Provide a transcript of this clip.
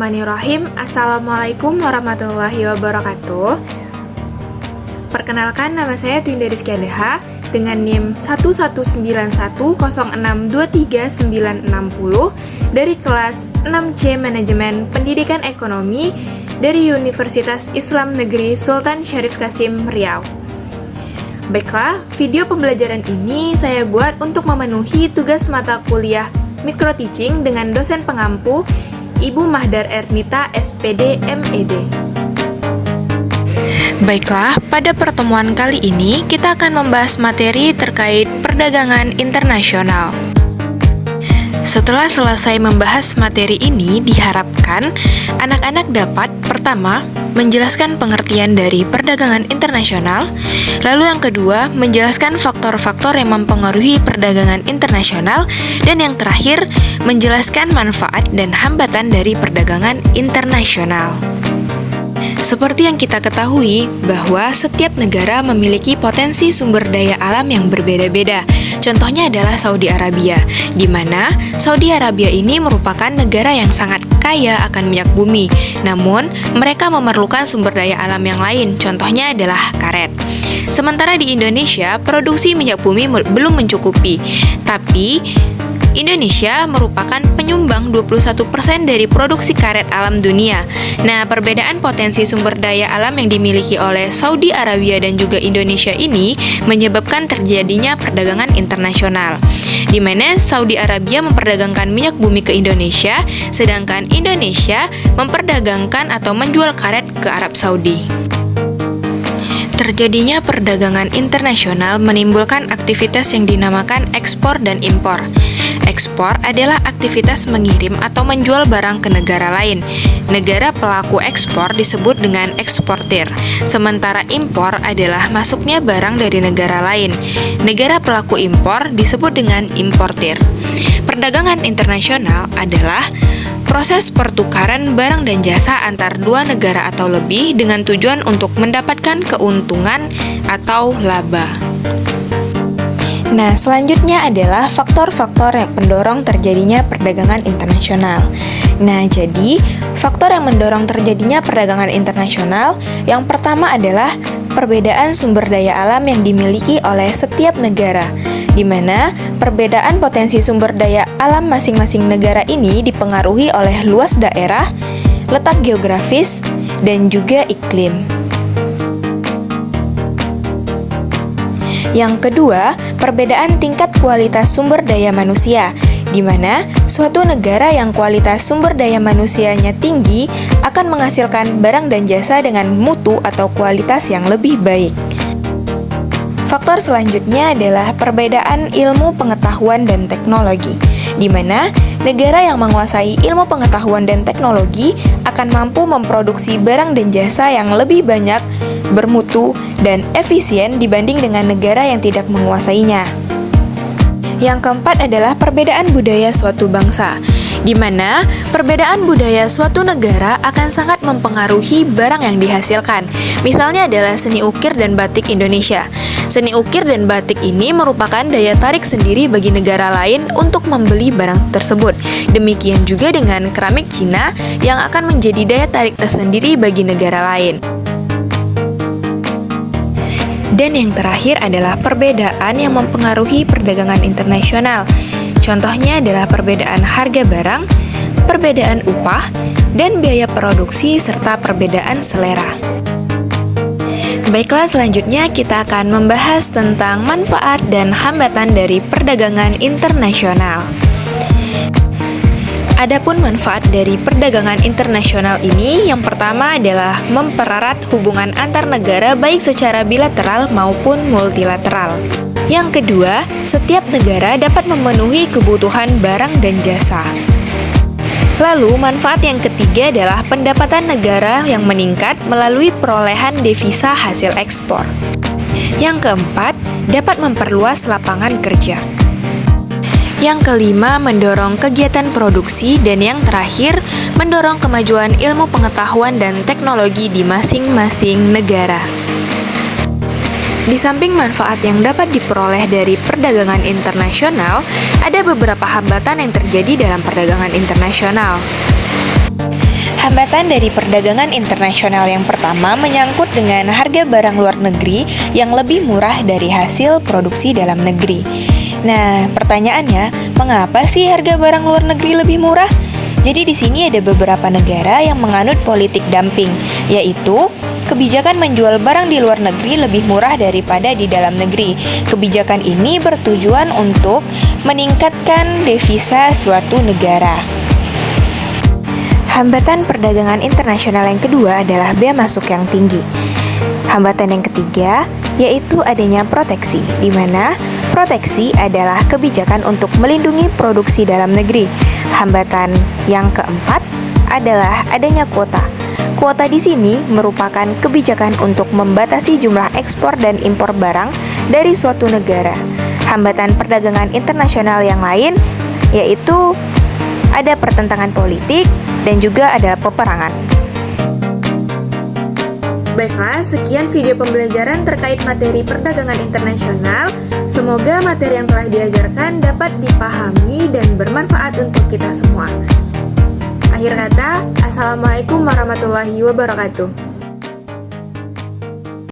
Bismillahirrahmanirrahim. Assalamualaikum warahmatullahi wabarakatuh. Perkenalkan, nama saya Twinda Rizky Adeha dengan NIM 119106233960 dari kelas 6C Manajemen Pendidikan Ekonomi dari Universitas Islam Negeri Sultan Syarif Qasim, Riau. Baiklah, video pembelajaran ini saya buat untuk memenuhi tugas mata kuliah Micro Teaching dengan dosen pengampu Ibu Mahdar Ernita, SPD, MED. Baiklah, pada pertemuan kali ini kita akan membahas materi terkait perdagangan internasional. Setelah selesai membahas materi ini, diharapkan anak-anak dapat pertama, menjelaskan pengertian dari perdagangan internasional, lalu yang kedua, menjelaskan faktor-faktor yang mempengaruhi perdagangan internasional, dan yang terakhir, menjelaskan manfaat dan hambatan dari perdagangan internasional. Seperti yang kita ketahui bahwa setiap negara memiliki potensi sumber daya alam yang berbeda-beda. Contohnya adalah Saudi Arabia, di mana Saudi Arabia ini merupakan negara yang sangat kaya akan minyak bumi. Namun, mereka memerlukan sumber daya alam yang lain, contohnya adalah karet. Sementara di Indonesia, produksi minyak bumi belum mencukupi, tapi Indonesia merupakan penyumbang 21% dari produksi karet alam dunia. Nah, perbedaan potensi sumber daya alam yang dimiliki oleh Saudi Arabia dan juga Indonesia ini menyebabkan terjadinya perdagangan internasional, di mana Saudi Arabia memperdagangkan minyak bumi ke Indonesia, sedangkan Indonesia memperdagangkan atau menjual karet ke Arab Saudi. Terjadinya perdagangan internasional menimbulkan aktivitas yang dinamakan ekspor dan impor. Ekspor adalah aktivitas mengirim atau menjual barang ke negara lain. Negara pelaku ekspor disebut dengan eksportir, sementara impor adalah masuknya barang dari negara lain. Negara pelaku impor disebut dengan importir. Perdagangan internasional adalah proses pertukaran barang dan jasa antar dua negara atau lebih dengan tujuan untuk mendapatkan keuntungan atau laba. Nah, selanjutnya adalah faktor-faktor yang mendorong terjadinya perdagangan internasional. Nah, jadi faktor yang mendorong terjadinya perdagangan internasional yang pertama adalah perbedaan sumber daya alam yang dimiliki oleh setiap negara, di mana perbedaan potensi sumber daya alam masing-masing negara ini dipengaruhi oleh luas daerah, letak geografis, dan juga iklim. Yang kedua, perbedaan tingkat kualitas sumber daya manusia, di mana suatu negara yang kualitas sumber daya manusianya tinggi akan menghasilkan barang dan jasa dengan mutu atau kualitas yang lebih baik. Faktor selanjutnya adalah perbedaan ilmu pengetahuan dan teknologi, di mana negara yang menguasai ilmu pengetahuan dan teknologi akan mampu memproduksi barang dan jasa yang lebih banyak, bermutu, dan efisien dibanding dengan negara yang tidak menguasainya. Yang keempat adalah perbedaan budaya suatu bangsa, di mana perbedaan budaya suatu negara akan sangat mempengaruhi barang yang dihasilkan. Misalnya adalah seni ukir dan batik Indonesia. Seni ukir dan batik ini merupakan daya tarik sendiri bagi negara lain untuk membeli barang tersebut. Demikian juga dengan keramik Cina yang akan menjadi daya tarik tersendiri bagi negara lain. Dan yang terakhir adalah perbedaan yang mempengaruhi perdagangan internasional. Contohnya adalah perbedaan harga barang, perbedaan upah, dan biaya produksi, serta perbedaan selera. Baiklah, selanjutnya kita akan membahas tentang manfaat dan hambatan dari perdagangan internasional. Adapun manfaat dari perdagangan internasional ini, yang pertama adalah mempererat hubungan antar negara baik secara bilateral maupun multilateral. Yang kedua, setiap negara dapat memenuhi kebutuhan barang dan jasa. Lalu, manfaat yang ketiga adalah pendapatan negara yang meningkat melalui perolehan devisa hasil ekspor. Yang keempat, dapat memperluas lapangan kerja. Yang kelima, mendorong kegiatan produksi, dan yang terakhir, mendorong kemajuan ilmu pengetahuan dan teknologi di masing-masing negara. Di samping manfaat yang dapat diperoleh dari perdagangan internasional, ada beberapa hambatan yang terjadi dalam perdagangan internasional. Hambatan dari perdagangan internasional yang pertama menyangkut dengan harga barang luar negeri yang lebih murah dari hasil produksi dalam negeri. Nah, pertanyaannya, mengapa sih harga barang luar negeri lebih murah? Jadi di sini ada beberapa negara yang menganut politik dumping, yaitu kebijakan menjual barang di luar negeri lebih murah daripada di dalam negeri. Kebijakan ini bertujuan untuk meningkatkan devisa suatu negara. Hambatan perdagangan internasional yang kedua adalah bea masuk yang tinggi. Hambatan yang ketiga yaitu adanya proteksi, di mana proteksi adalah kebijakan untuk melindungi produksi dalam negeri. Hambatan yang keempat adalah adanya kuota. Kuota di sini merupakan kebijakan untuk membatasi jumlah ekspor dan impor barang dari suatu negara. Hambatan perdagangan internasional yang lain yaitu ada pertentangan politik dan juga ada peperangan. Baiklah, sekian video pembelajaran terkait materi perdagangan internasional. Semoga materi yang telah diajarkan dapat dipahami dan bermanfaat untuk kita semua. Akhir kata, Assalamualaikum warahmatullahi wabarakatuh.